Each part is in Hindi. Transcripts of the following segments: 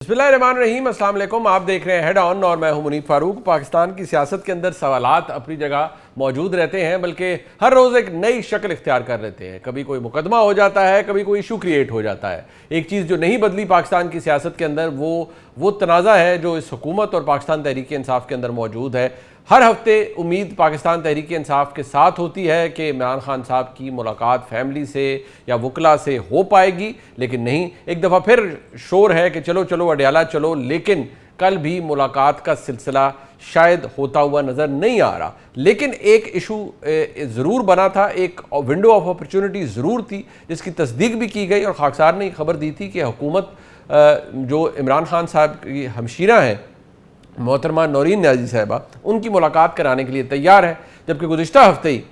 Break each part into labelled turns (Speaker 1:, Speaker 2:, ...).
Speaker 1: बिस्मिल्लाहिर्रहमानिर्रहीम, अस्सलाम वालेकुम। आप देख रहे हैं हेड ऑन और मैं हूं मुनीब फारूक। पाकिस्तान की सियासत के अंदर सवालात अपनी जगह मौजूद रहते हैं, बल्कि हर रोज़ एक नई शक्ल इख्तियार कर लेते हैं। कभी कोई मुकदमा हो जाता है, कभी कोई इशू क्रिएट हो जाता है। एक चीज़ जो नहीं बदली पाकिस्तान की सियासत के अंदर वो तनाज़ा है जो इस हुकूमत और पाकिस्तान तहरीक इंसाफ के अंदर मौजूद है। हर हफ्ते उम्मीद पाकिस्तान तहरीक इंसाफ के साथ होती है कि इमरान खान साहब की मुलाकात फैमिली से या वकला से हो पाएगी, लेकिन नहीं। एक दफ़ा फिर शोर है कि चलो चलो अडयाला चलो, लेकिन कल भी मुलाकात का सिलसिला शायद होता हुआ नज़र नहीं आ रहा। लेकिन एक इशू ज़रूर बना था, एक विंडो ऑफ अपॉर्चुनिटी ज़रूर थी जिसकी तस्दीक भी की गई और खाकसार ने खबर दी थी कि हुकूमत जो इमरान खान साहब की हमशीरा हैं मोहतरमा नौरीन नियाज़ी साहिबा, उनकी मुलाकात कराने के लिए तैयार है। जबकि गुज़िश्ता हफ्ते ही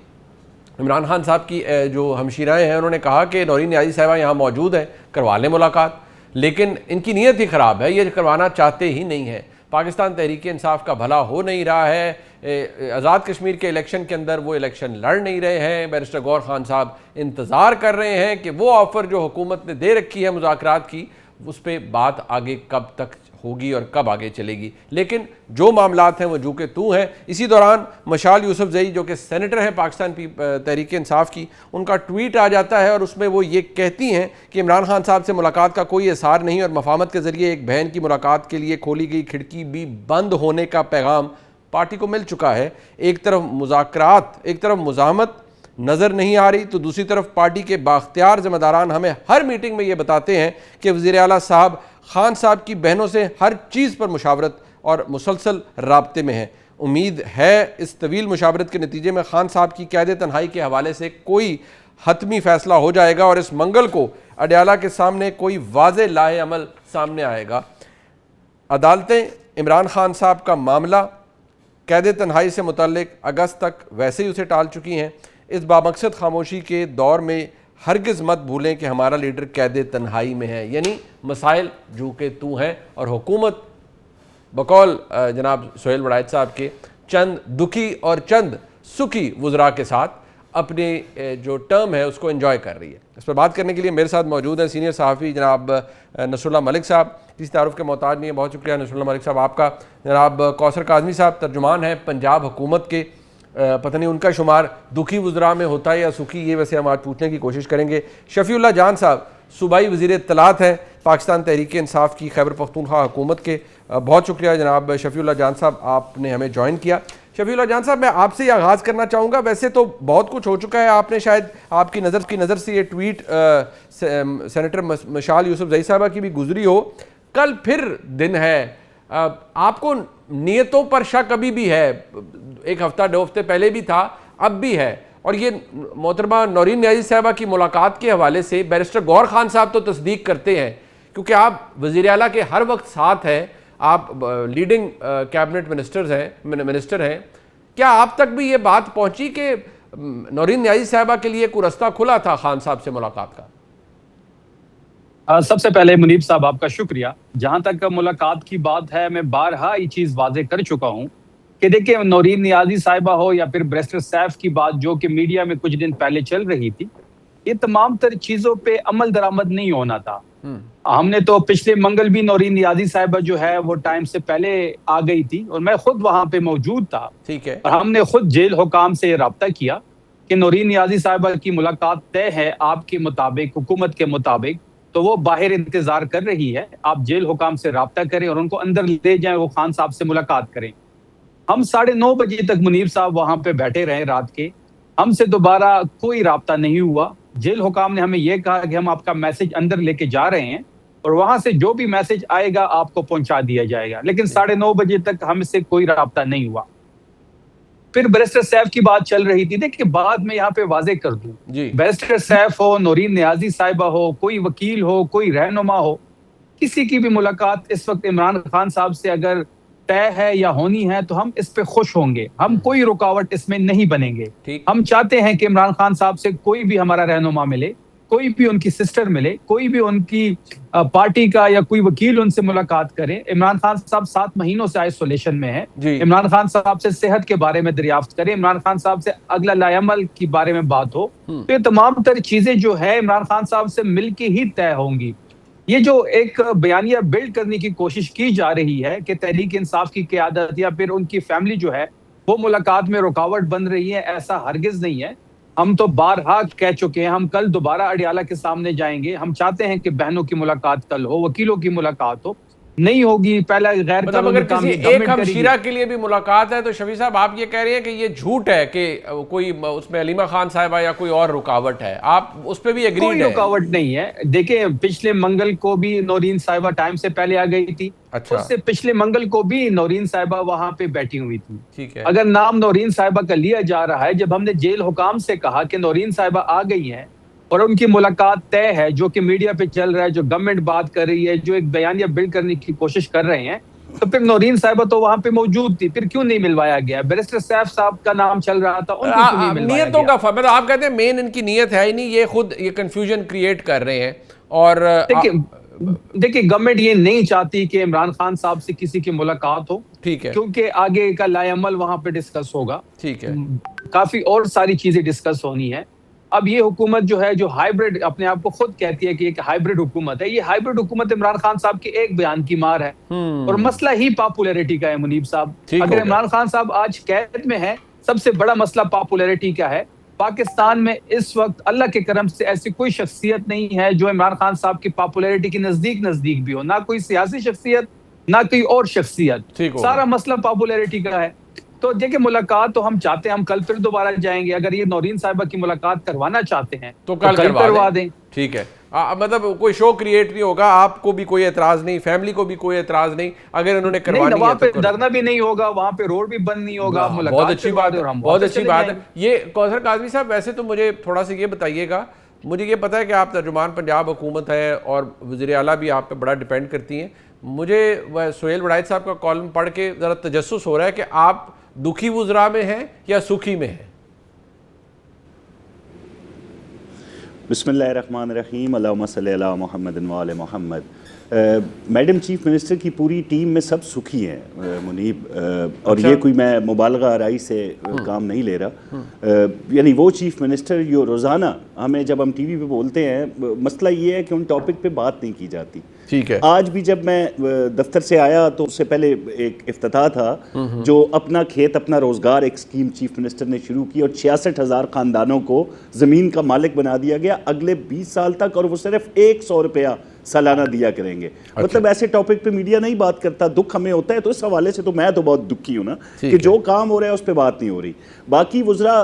Speaker 1: इमरान खान साहब की जो हमशीराएँ हैं उन्होंने कहा कि नौरीन नियाज़ी साहिबा यहाँ मौजूद है, करवा लें मुलाकात। लेकिन इनकी नीयत ही ख़राब है, ये करवाना चाहते ही नहीं है। पाकिस्तान तहरीक इंसाफ का भला हो नहीं रहा है। आज़ाद कश्मीर के इलेक्शन के अंदर वो इलेक्शन लड़ नहीं रहे हैं। बैरिस्टर गौहर खान साहब इंतज़ार कर रहे हैं कि वो ऑफ़र जो हुकूमत ने दे रखी है मुज़ाकरात की, उस पर बात आगे कब तक होगी और कब आगे चलेगी। लेकिन जो मामलात हैं वो जू के तू हैं। इसी दौरान मशाल यूसुफजई जो कि सेनेटर हैं पाकिस्तान तहरीक इंसाफ की, उनका ट्वीट आ जाता है और उसमें वो ये कहती हैं कि इमरान खान साहब से मुलाकात का कोई असर नहीं और मफाहमत के ज़रिए एक बहन की मुलाकात के लिए खोली गई खिड़की भी बंद होने का पैगाम पार्टी को मिल चुका है। एक तरफ मुज़ाकरात, एक तरफ मुज़ाहमत नज़र नहीं आ रही, तो दूसरी तरफ पार्टी के बाख्तियार ज़िम्मेदारान हमें हर मीटिंग में ये बताते हैं कि वज़ीर आला साहब खान साहब की बहनों से हर चीज़ पर मुशावरत और मुसलसल राब्ते में है। उम्मीद है इस तवील मुशावरत के नतीजे में खान साहब की कैद तन्हाई के हवाले से कोई हतमी फ़ैसला हो जाएगा और इस मंगल को अडयाला के सामने कोई वाज़े लाहे अमल सामने आएगा। अदालतें इमरान खान साहब का मामला कैद तन्हाई से मुतल्लिक अगस्त तक वैसे ही उसे टाल चुकी हैं। इस बामकसद खामोशी के दौर में हरगिज़ मत भूलें कि हमारा लीडर कैद तन्हाई में है, यानी मसाइल जू के तू हैं और हुकूमत बकौल जनाब सोहेल वड़ायत साहब के चंद दुखी और चंद सुखी वज़रा के साथ अपने जो टर्म है उसको एंजॉय कर रही है। इस पर बात करने के लिए मेरे साथ मौजूद हैं सीनियर सहाफ़ी जनाब नसरुल्लाह मलिक साहब, किसी तारुफ के मोहताज नहीं है। बहुत शुक्रिया नसरुल्लाह मलिक साहब आपका। जनाब कौसर काज़मी साहब तर्जुमान हैं पंजाब हुकूमत के, पता नहीं उनका शुमार दुखी वज़रा में होता है या सुखी, ये वैसे हम आज पूछने की कोशिश करेंगे। शफ़ीउल्लाह जान साहब सूबाई वज़ीर इत्तलात हैं पाकिस्तान तहरीक इंसाफ की खैबर पख्तूनख्वा हुकूमत के। बहुत शुक्रिया जनाब शफ़ीउल्लाह जान साहब, आपने हमें ज्वाइन किया। शफ़ीउल्लाह जान साहब, मैं आपसे ही आगाज़ करना चाहूँगा। वैसे तो बहुत कुछ हो चुका है, आपने शायद आपकी नज़र से ये ट्वीट सेनेटर मशाल यूसुफजई साहबा की भी गुजरी हो। कल फिर दिन है, आपको नीयतों पर शक अभी भी है? एक हफ्ता 2 हफ्ते पहले भी था, अब भी है। और ये मोहतरमा नौरीन नियाज़ी साहिबा की मुलाकात के हवाले से बैरिस्टर गौहर खान साहब तो तस्दीक करते हैं, क्योंकि आप वज़ीर आला के हर वक्त साथ हैं, आप लीडिंग कैबिनेट मिनिस्टर हैं। क्या आप तक भी ये बात पहुंची कि नौरीन नियाज़ी साहिबा के लिए कोई रास्ता खुला था खान साहब से मुलाकात का?
Speaker 2: सबसे पहले मुनीब साहब आपका शुक्रिया। जहां तक मुलाकात की बात है, मैं बारहा ये चीज वाजे कर चुका हूं कि देखिए, नौरीन नियाज़ी साहिबा हो या फिर बैरिस्टर सैफ की बात जो कि मीडिया में कुछ दिन पहले चल रही थी, ये तमाम तर चीजों पे अमल दरामद नहीं होना था। हमने तो पिछले मंगल भी नौरीन नियाज़ी साहिबा जो है वो टाइम से पहले आ गई थी और मैं खुद वहां पे मौजूद था।
Speaker 1: ठीक है।
Speaker 2: और हमने खुद जेल हुकाम से रब्ता किया कि नौरीन नियाज़ी साहिबा की मुलाकात तय है आपके मुताबिक, हुकूमत के मुताबिक, तो वो बाहर इंतजार कर रही है। आप जेल हुकाम से रब्ता करें और उनको अंदर ले जाएं, वो खान साहब से मुलाकात करें। हम 9:30 बजे तक मुनीब साहब वहां पे बैठे रहे रात के, हमसे दोबारा कोई राब्ता नहीं हुआ। जेल हुकाम ने हमें यह कहा कि हम आपका मैसेज अंदर लेके जा रहे हैं और वहां से जो भी मैसेज आएगा आपको पहुंचा दिया जाएगा, लेकिन 9:30 बजे तक हमसे कोई राब्ता नहीं हुआ। फिर बैरिस्टर सैफ की बात चल रही थी। देखिए, बाद में यहाँ पे वाजे कर दूं, बैरिस्टर सैफ हो, नौरीन नियाज़ी साहिबा हो, कोई वकील हो, कोई रहनुमा हो, किसी की भी मुलाकात इस वक्त इमरान खान साहब से अगर तय है या होनी है तो हम इस पे खुश होंगे। हम कोई रुकावट इसमें नहीं बनेंगे। हम चाहते हैं कि इमरान खान साहब से कोई भी हमारा रहनुमा मिले, कोई भी उनकी सिस्टर मिले, कोई भी उनकी पार्टी का या कोई वकील उनसे मुलाकात करे। इमरान खान साहब 7 महीनों से आइसोलेशन में है। इमरान खान साहब से सेहत के बारे में दरियाफ्त करें, इमरान खान साहब से अगला लायामल के बारे में बात हो। तो ये तमाम तर चीजें जो है इमरान खान साहब से मिलके ही तय होंगी। ये जो एक बयानिया बिल्ड करने की कोशिश की जा रही है कि तहरीक इंसाफ की क़यादत या फिर उनकी फैमिली जो है वो मुलाकात में रुकावट बन रही है, ऐसा हरगिज नहीं है। हम तो बारहा कह चुके हैं, हम कल दोबारा अडियाला के सामने जाएंगे। हम चाहते हैं कि बहनों की मुलाकात कल हो, वकीलों की मुलाकात हो, नहीं होगी पहला गैर
Speaker 1: मतलब अगर
Speaker 2: कानूनी काम
Speaker 1: किसी
Speaker 2: ये
Speaker 1: एक
Speaker 2: गवर्नमेंट करेगी।
Speaker 1: हमशीरा के लिए भी मुलाकात है तो शफी साहब आप ये कह रहे हैं कि ये झूठ है कि कोई उसमें अलीमा खान साहिबा या कोई और रुकावट है, आप उस पर भी
Speaker 2: कोई
Speaker 1: एग्रीड है?
Speaker 2: रुकावट नहीं है। देखिए, पिछले मंगल को भी नौरीन साहिबा टाइम से पहले आ गई थी,
Speaker 1: अच्छा,
Speaker 2: उससे पिछले मंगल को भी नौरीन साहिबा वहां पे बैठी हुई थी।
Speaker 1: ठीक है।
Speaker 2: अगर नाम नौरीन साहिबा का लिया जा रहा है, जब हमने जेल हुकाम से कहा कि नौरीन साहिबा आ गई हैं और उनकी मुलाकात तय है, जो कि मीडिया पे चल रहा है, जो गवर्नमेंट बात कर रही है, जो एक बयानिया बिल्ड करने की कोशिश कर रहे हैं, तो फिर नौरीन साहिबा तो वहां पे मौजूद थी, फिर क्यों नहीं मिलवाया गया? बैरिस्टर सैफ साहब का नाम चल रहा था, उनको क्यों नहीं मिलवाया
Speaker 1: नियतों
Speaker 2: गया?
Speaker 1: का मतलब आप कहते हैं मेन इनकी नियत है ही नहीं, ये खुद ये कंफ्यूजन क्रिएट कर रहे हैं। और
Speaker 2: देखिए देखिए, गवर्नमेंट ये नहीं चाहती कि इमरान खान साहब से किसी की मुलाकात हो,
Speaker 1: ठीक है,
Speaker 2: क्योंकि आगे का लाएअमल वहां पे डिस्कस होगा।
Speaker 1: ठीक है,
Speaker 2: काफी और सारी चीजें डिस्कस होनी है। अब ये हुकूमत जो है, जो हाइब्रिड अपने आप को खुद कहती है कि एक हाइब्रिड हुकूमत है, ये हाइब्रिड हुकूमत इमरान खान साहब के एक बयान की मार है। और मसला ही पॉपुलैरिटी का है मुनीब साहब।
Speaker 1: ठीक हो
Speaker 2: अगर
Speaker 1: गया।
Speaker 2: इमरान खान साहब आज कैद में है, सबसे बड़ा मसला पॉपुलैरिटी का है। पाकिस्तान में इस वक्त अल्लाह के करम से ऐसी कोई शख्सियत नहीं है जो इमरान खान साहब की पॉपुलैरिटी के नजदीक नजदीक भी हो, ना कोई सियासी शख्सियत, ना कोई और शख्सियत।
Speaker 1: ठीक हो
Speaker 2: सारा
Speaker 1: गया।
Speaker 2: मसला पॉपुलैरिटी का है। तो देखिए, मुलाकात तो हम चाहते हैं, हम कल फिर दोबारा जाएंगे। अगर ये नौरीन साहिबा की मुलाकात करवाना चाहते हैं
Speaker 1: तो कल
Speaker 2: करवा दें।
Speaker 1: ठीक है। मतलब कोई शो क्रिएट नहीं होगा, आपको भी कोई एतराज नहीं, फैमिली को भी कोई एतराज नहीं, अगर इन्होंने करवानी है
Speaker 2: वहां
Speaker 1: तो
Speaker 2: पे धरना भी नहीं होगा, वहां पे रोड भी बंद नहीं होगा,
Speaker 1: बहुत अच्छी बात है,
Speaker 2: और हम
Speaker 1: बहुत
Speaker 2: वापस
Speaker 1: अच्छी
Speaker 2: चले
Speaker 1: बात है
Speaker 2: जाएंगे।
Speaker 1: ये। कौसर काजमी साहब, वैसे तो मुझे थोड़ा सा ये बताइएगा, मुझे ये पता है कि आप तर्जुमान पंजाब हुकूमत है और वज़ीर आला भी आप पे बड़ा डिपेंड करती हैं। मुझे वह सोहेल वड़ाइद साहब का कॉलम पढ़ के ज़रा तजस्सुस हो रहा है कि आप दुखी वुज़रा में हैं या सुखी में हैं?
Speaker 3: बिस्मिल्लाहिर्रहमानिर्रहीम, अल्लाहुम्मा सल्ली अला मुहम्मद व आले मुहम्मद। मैडम चीफ मिनिस्टर की पूरी टीम में सब सुखी हैं मुनीब, और
Speaker 1: अच्छा?
Speaker 3: ये कोई मैं मुबालगा आराई से काम नहीं ले रहा। यानी वो चीफ मिनिस्टर जो रोज़ाना हमें, जब हम टीवी पे बोलते हैं, मसला ये है कि उन टॉपिक पे बात नहीं की जाती।
Speaker 1: ठीक है।
Speaker 3: आज भी जब मैं दफ्तर से आया तो उससे पहले एक इफ्तिताह था, जो अपना खेत अपना रोजगार एक स्कीम चीफ मिनिस्टर ने शुरू की और 66,000 खानदानों को ज़मीन का मालिक बना दिया गया अगले 20 साल तक, और वो सिर्फ 100 रुपया सालाना दिया करेंगे।
Speaker 1: अच्छा।
Speaker 3: मतलब ऐसे टॉपिक पे मीडिया नहीं बात करता, दुख हमें होता है। तो इस हवाले से तो मैं तो बहुत दुखी हूँ ना कि जो काम हो रहा है उस पर बात नहीं हो रही। बाकी वुज़रा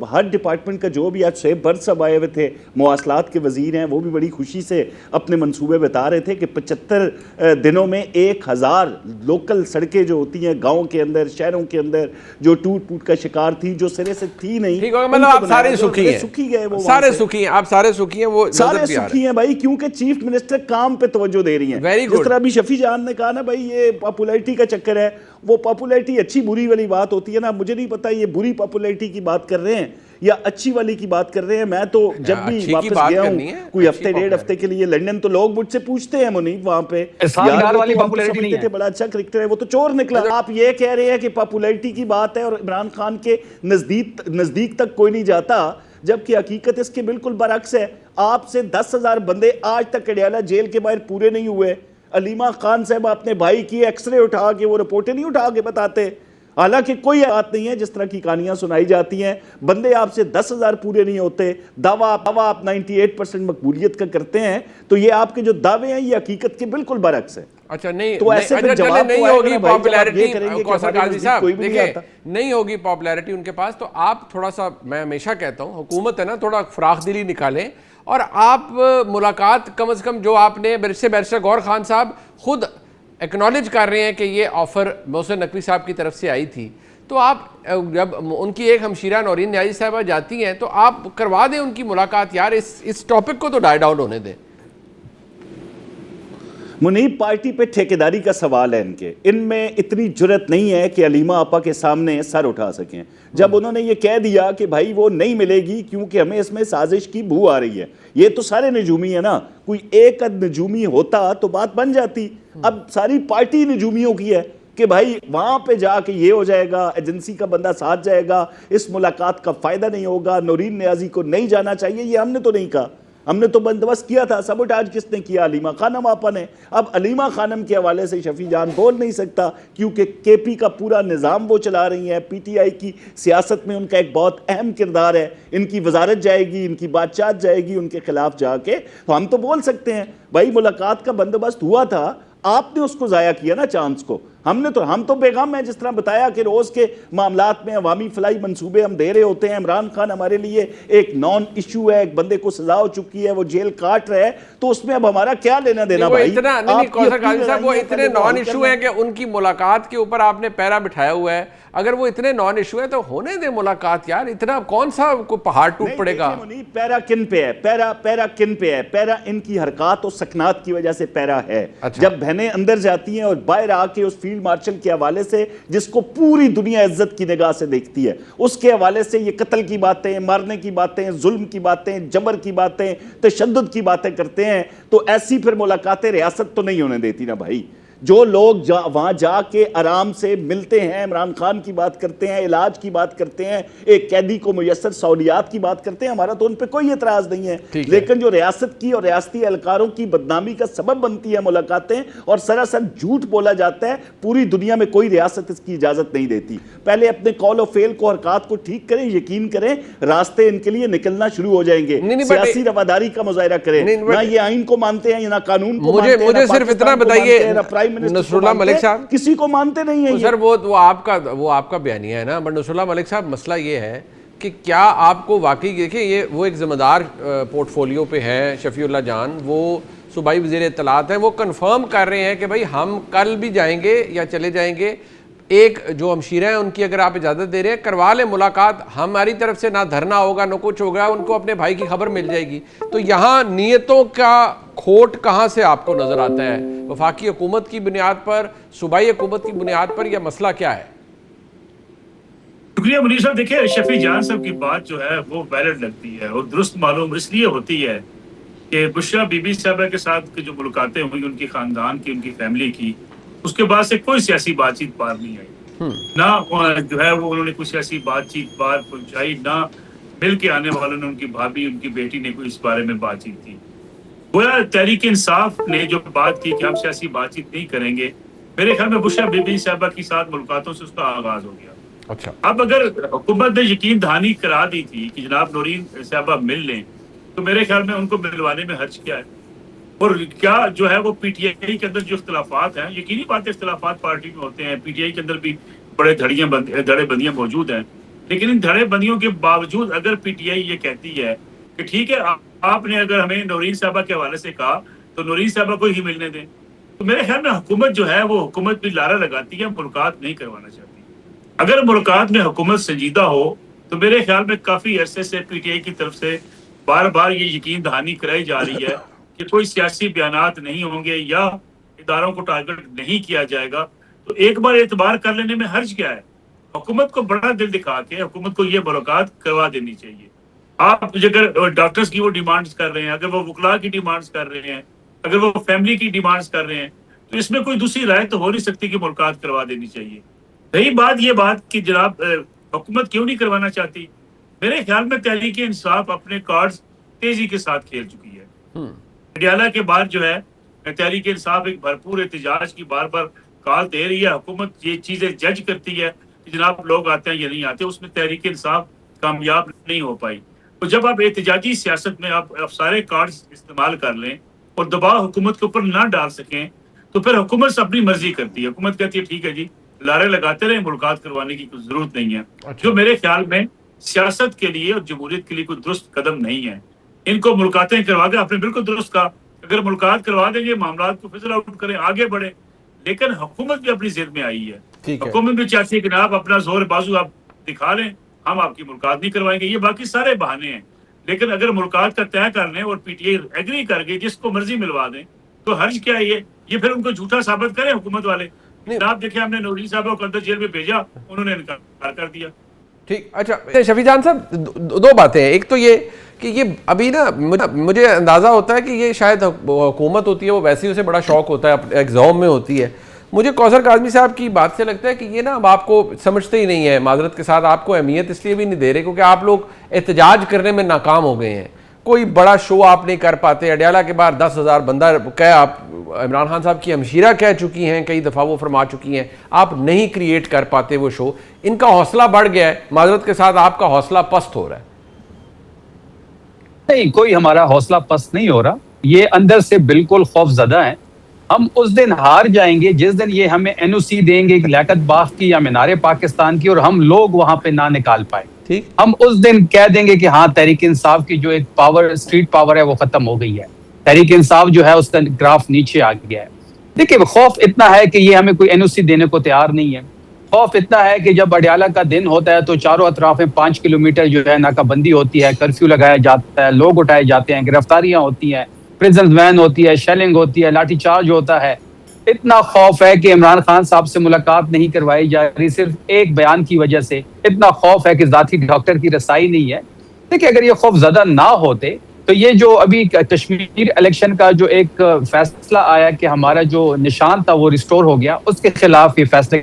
Speaker 3: हर डिपार्टमेंट का जो भी, आज शेब बर्द सब आए हुए थे, मवासलात के वजीर हैं, वो भी बड़ी खुशी से अपने मंसूबे बता रहे थे कि 75 दिनों में 1000 लोकल सड़कें जो होती हैं गाँव के अंदर, शहरों के अंदर, जो टूट फूट का शिकार थी, जो सिरे से थी नहीं,
Speaker 1: ठीक है, मतलब आप सारे सुखी हैं,
Speaker 3: सुखी गए वो,
Speaker 1: सारे सुखी हैं, आप सारे सुखी हैं, वो
Speaker 3: सारे सुखी हैं भाई, क्योंकि चीफ मिनिस्टर काम पे तवज्जो दे रही हैं।
Speaker 1: Very
Speaker 3: जिस
Speaker 1: good।
Speaker 3: तरह अभी शफी जान ने कहा ना भाई, ये पॉपुलैरिटी का चक्कर है, वो पॉपुलैरिटी अच्छी बुरी वाली बात होती है ना। मुझे नहीं पता ये बुरी पॉपुलैरिटी की बात कर रहे हैं या अच्छी वाली की बात कर रहे हैं। मैं तो जब भी वापस गया हूँ कोई हफ्ते डेढ़ हफ्ते के लिए लंदन, तो लोग मुझसे पूछते हैं मुनीब वहां पे,
Speaker 2: यार वाली पॉपुलैरिटी नहीं है,
Speaker 3: बड़ा अच्छा क्रिकेटर है, वो तो चोर निकला। आप ये कह रहे हैं कि पॉपुलैरिटी की बात है और इमरान खान के नजदीक तक कोई नहीं जाता, जबकि हकीकत इसके बिल्कुल बरअक्स है। आपसे 10,000 बंदे आज तक अडियाला जेल के बाहर पूरे नहीं हुए। अलीमा खान साहब अपने भाई की एक्सरे उठा के, वो रिपोर्टें नहीं उठा के बताते, हालांकि कोई बात नहीं है, जिस तरह की कहानियां सुनाई जाती हैं। बंदे आपसे 10,000 पूरे नहीं होते, दावा आप 98% मकबूलियत का करते हैं, तो ये आपके जो दावे हैं ये हकीकत के बिल्कुल बरअक्स है।
Speaker 1: अच्छा, नहीं
Speaker 3: तो ऐसे
Speaker 1: अच्छा,
Speaker 3: जवाब
Speaker 1: चले, नहीं होगी पॉपुलैरिटी
Speaker 3: कौसर काजी साहब,
Speaker 1: देखिए नहीं होगी पॉपुलैरिटी उनके पास, तो आप थोड़ा सा, मैं हमेशा कहता हूं हुकूमत है ना, थोड़ा फराख दिली निकालें और आप मुलाकात कम से कम, जो आपने बैरिस्टर गौहर खान साहब खुद एक्नॉलेज कर रहे हैं कि ये ऑफर मोहसिन नकवी साहब की तरफ से आई थी, तो आप जब उनकी एक हमशीरा नौरीन न्याजी साहबा जाती हैं तो आप करवा दें उनकी मुलाकात यार, इस टॉपिक को तो डाई डाउन होने दें।
Speaker 3: मुनीब, पार्टी पे ठेकेदारी का सवाल है इनमें इतनी जुर्रत नहीं है कि अलीमा आपा के सामने सर उठा सकें। जब उन्होंने ये कह दिया कि भाई वो नहीं मिलेगी क्योंकि हमें इसमें साजिश की बू आ रही है, ये तो सारे नजूमी है ना, कोई एक नजूमी होता तो बात बन जाती। अब सारी पार्टी नजूमियों की है कि भाई वहां पे जाके ये हो जाएगा, एजेंसी का बंदा साथ जाएगा, इस मुलाकात का फायदा नहीं होगा, नौरीन न्याजी को नहीं जाना चाहिए, ये हमने तो नहीं कहा। हमने तो बंदोबस्त किया था। सबोटाज किसने किया? अलीमा खानम आपा ने। अब अलीमा खानम के हवाले से शफी जान बोल नहीं सकता, क्योंकि केपी का पूरा निज़ाम वो चला रही है। पीटीआई की सियासत में उनका एक बहुत अहम किरदार है। इनकी वजारत जाएगी, इनकी बादशाहत जाएगी उनके खिलाफ जाके, तो हम तो बोल सकते हैं भाई मुलाकात का बंदोबस्त हुआ था, आपने उसको जाया किया ना चांस को। हम तो बेगम है, जिस तरह बताया कि रोज के मामलात में अवामी फलाई मंसूबे हम दे रहे होते हैं। इमरान खान हमारे लिए एक नॉन इशू है, एक बंदे को सजा हो चुकी है, वो जेल काट रहा है, तो उसमें अब हमारा क्या लेना देना भाई?
Speaker 1: वो इतने नॉन इशू है कि उनकी मुलाकात के ऊपर आपने पैरा बिठाया हुआ है। अगर वो इतने नॉन इशू है तो होने दे मुलाकात यार, इतना कौन सा कोई पहाड़ टूट पड़ेगा?
Speaker 3: पैरा किन पे है? पैरा किन पे है? पैरा इनकी हरकत और सकनात की वजह से पैरा है।
Speaker 1: अच्छा।
Speaker 3: जब बहनें अंदर जाती हैं और बाहर आके उस फील्ड मार्शल के हवाले से, जिसको पूरी दुनिया इज्जत की निगाह से देखती है, उसके हवाले से ये कत्ल की बातें, मारने की बातें, जुल्म की बातें, जबर की बातें, तशद्दुद की बातें करते हैं, तो ऐसी फिर मुलाकातें रियासत तो नहीं होने देती ना भाई। जो लोग वहां जाके आराम से मिलते हैं, इमरान खान की बात करते हैं, इलाज की बात करते हैं, एक कैदी को मुयस्सर सहूलियात की बात करते हैं, हमारा तो उन पर कोई एतराज नहीं है। लेकिन जो रियासत की और रियासती एहलकारों की बदनामी का सबब बनती है मुलाकातें, और सरासर झूठ बोला जाता है, पूरी दुनिया में कोई रियासत इसकी इजाजत नहीं देती। पहले अपने कॉल और फेल को, हरकत को ठीक करें, यकीन करें रास्ते इनके लिए निकलना शुरू हो जाएंगे। सियासी रवादारी का मुजाहिरा करें, ना ये आइन को मानते हैं ना कानून को मानते हैं।
Speaker 1: मुझे सिर्फ इतना बताइए, नसरुल्लाह मलिक साहब
Speaker 3: किसी को मानते नहीं है
Speaker 1: सर, वो आपका बयानिया है ना, बट नसरुल्लाह मलिक साहब मसला ये है कि क्या आपको वाकई, देखिए ये वो एक जिम्मेदार पोर्टफोलियो पे है शफीउल्लाह जान, वो सूबाई वज़ीर इत्तलात हैं, वो कंफर्म कर रहे हैं कि भाई हम कल भी जाएंगे या चले जाएंगे। एक जो हमशीरा हैं उनकी अगर आप इजाज़त दे रहे हैं, करवा लें मुलाकात, हमारी तरफ से ना धरना होगा ना कुछ होगा, उनको अपने भाई की खबर मिल जाएगी। तो यहाँ नीयतों का खोट कहाँ से आपको नज़र आता है? वफाकी हुकूमत की बुनियाद पर, सूबाई हुकूमत की बुनियाद पर, यह मसला क्या है?
Speaker 4: शुक्रिया मुनीर साहब। देखिए शफी जान साहब की बात जो है वो वैलिड लगती है और दुरुस्त मालूम इसलिए होती है कि बुशरा बीबी साहबा के साथ की जो मुलाकातें हुई, उनकी खानदान की, उनकी फैमिली की, उसके बाद से कोई सियासी बातचीत पार नहीं आई। ना जो है वो उन्होंने कोई सियासी बातचीत पार पहुंचाई, ना मिल के आने वालों ने, उनकी भाभी, उनकी बेटी ने कोई इस बारे में बातचीत की। गोया तहरीक इंसाफ ने जो बात की कि हम सियासी बातचीत नहीं करेंगे, मेरे ख्याल में बुशरा बीबी साहबा के साथ मुलाकातों से उसका आगाज हो गया।
Speaker 1: अच्छा,
Speaker 4: अब अगर हुकूमत ने यकीन दहानी करा दी थी कि जनाब नौरीन साहबा मिल लें, तो मेरे ख्याल में उनको मिलवाने में हर्ज क्या है? और क्या जो है वो पीटीआई के अंदर जो इख्तलाफात हैं, यकीनी बात है इख्तलाफात पार्टी में होते हैं, पीटीआई के अंदर भी बड़े धड़े बंदियां मौजूद हैं, लेकिन इन धड़े बंदियों के बावजूद अगर पीटीआई ये कहती है कि ठीक है आपने अगर हमें नौरीन साहबा के हवाले से कहा तो नौरीन साहबा को ही मिलने दें, तो मेरे ख्याल में हुकूमत जो है वो हुकूमत भी लारा लगाती है, मुलाकात नहीं करवाना चाहती। अगर मुलाकात में हुकूमत संजीदा हो तो मेरे ख्याल में काफी अरसे से पीटीआई की तरफ से बार बार ये यकीन दहानी कराई जा रही है कि कोई सियासी बयानात नहीं होंगे या इदारों को टारगेट नहीं किया जाएगा, तो एक बार एतबार कर लेने में हर्ज क्या है? हुकूमत को बड़ा दिल दिखा के हुकूमत को ये मुलाकात करवा देनी चाहिए। आप अगर डॉक्टर्स की वो डिमांड्स कर रहे हैं, अगर वो वकला की डिमांड्स कर रहे हैं, अगर वो फैमिली की डिमांड्स कर रहे हैं, तो इसमें कोई दूसरी राय तो हो नहीं सकती कि मुलाकात करवा देनी चाहिए। रही बात ये बात कि जनाब हुकूमत क्यों नहीं करवाना चाहती, मेरे ख्याल में तहरीक इंसाफ अपने कार्ड्स तेजी के साथ खेल चुकी है। पटियाला के बाद जो है तहरीक इंसाफ एक भरपूर एहतजाज की बार बार कॉल दे रही है, हुकूमत ये चीजें जज करती है कि जनाब लोग आते हैं या नहीं आते, उसमें तहरीक इंसाफ कामयाब नहीं हो पाई। तो जब आप एहतजाजी सियासत में आप सारे कार्ड्स इस्तेमाल कर लें और दबाव हुकूमत के ऊपर ना डाल सकें, तो फिर हुकूमत अपनी मर्जी करती है। हुकूमत कहती है ठीक है जी, लारे लगाते रहे, मुलाकात करवाने की कोई जरूरत नहीं है। जो मेरे ख्याल में सियासत के लिए और जमहूरियत के लिए कोई दुरुस्त कदम नहीं है। इनको मुलाकातें करवा के आपने बिल्कुल दुरुस्त कहा, अगर मुलाकात करवा देंगे, मामला को फिजल आउट करें, आगे बढ़े, लेकिन हुकूमत भी अपनी जिद में आई है। हुकूमत भी चाहती है कि आप अपना जोर बाजू आप दिखा लें, हम आपकी मुलाकात नहीं करवाएंगे, ये बाकी सारे बहाने हैं। लेकिन अगर मुलाकात का तय कर लें और पीटीआई एग्री करके जिसको मर्जी मिलवा दें, तो हर्ज क्या है? ये फिर उनको झूठा साबित करें हुकूमत वाले। आप देखें, हमने नूरी साहब को अंदर जेल में भेजा, उन्होंने इनकार कर दिया।
Speaker 1: ठीक, अच्छा शफी जान साहब, दो बातें हैं। एक तो ये कि ये अभी ना मुझे अंदाज़ा होता है कि ये शायद हुकूमत होती है, वो वैसे ही उसे बड़ा शौक होता है, एग्जाम में होती है। मुझे कौसर काज़मी साहब की बात से लगता है कि ये ना अब आपको समझते ही नहीं है, माजरत के साथ आपको अहमियत इसलिए भी नहीं दे रहे क्योंकि आप लोग एहतजाज करने में नाकाम हो गए हैं। कोई बड़ा शो आप नहीं कर पाते? अडयाला के बाहर 10,000 बंदा कह, आप इमरान खान साहब की हमशीरा कह चुकी हैं, कई दफ़ा वो फरमा चुकी हैं, आप नहीं क्रिएट कर पाते वो शो। इनका हौसला बढ़ गया है, माजरत के साथ आपका हौसला पस्त हो रहा है।
Speaker 2: नहीं, कोई हमारा हौसला पस्त नहीं हो रहा, ये अंदर से बिल्कुल खौफजदा है। हम उस दिन हार जाएंगे जिस दिन ये हमें एनओसी देंगे लियाकत बाफ की या मीनारे पाकिस्तान की, और हम लोग वहां पे ना निकाल पाए।
Speaker 1: ठीक,
Speaker 2: हम उस दिन कह देंगे कि हाँ, तहरीक इंसाफ की जो एक पावर, स्ट्रीट पावर है, वो खत्म हो गई है। तहरीक इंसाफ जो है उसका ग्राफ नीचे आ गया है। देखिए, खौफ इतना है कि ये हमें कोई एनओसी देने को तैयार नहीं है। खौफ इतना है कि जब अडयाला का दिन होता है तो चारों अतराफ में 5 किलोमीटर जो है नाकाबंदी होती है, कर्फ्यू लगाया जाता है, लोग उठाए जाते हैं, गिरफ्तारियां होती हैं, प्रिजन वैन होती है, शेलिंग होती है, लाठीचार्ज होता है। इतना खौफ है कि इमरान खान साहब से मुलाकात नहीं करवाई जा रही, सिर्फ एक बयान की वजह से। इतना खौफ है कि जाती डॉक्टर की रसाई नहीं है। देखिए, अगर ये खौफ ज्यादा ना होते तो ये जो अभी कश्मीर इलेक्शन का जो एक फैसला आया कि हमारा जो निशान था वो रिस्टोर हो गया, उसके खिलाफ ये फैसले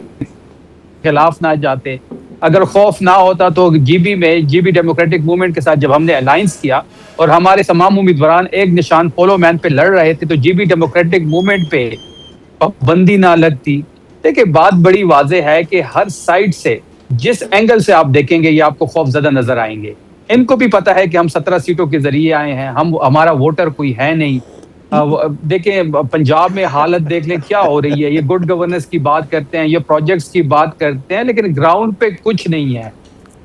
Speaker 2: खिलाफ ना जाते। अगर खौफ ना होता तो जीबी डेमोक्रेटिक मूवमेंट के साथ जब हमने अलायंस किया और हमारे तमाम उम्मीदवार एक निशान पोलो मैन पे लड़ रहे थे, तो जीबी डेमोक्रेटिक मूवमेंट पे पाबंदी ना लगती। देखिए, बात बड़ी वाज़ेह है कि हर साइड से, जिस एंगल से आप देखेंगे, ये आपको खौफजदा नजर आएंगे। इनको भी पता है कि हम 17 सीटों के जरिए आए हैं, हमारा वोटर कोई है नहीं। देखें, पंजाब में हालत देख लें क्या हो रही है। ये गुड गवर्नेंस की बात करते हैं, ये प्रोजेक्ट्स की बात करते हैं, लेकिन ग्राउंड पे कुछ नहीं है।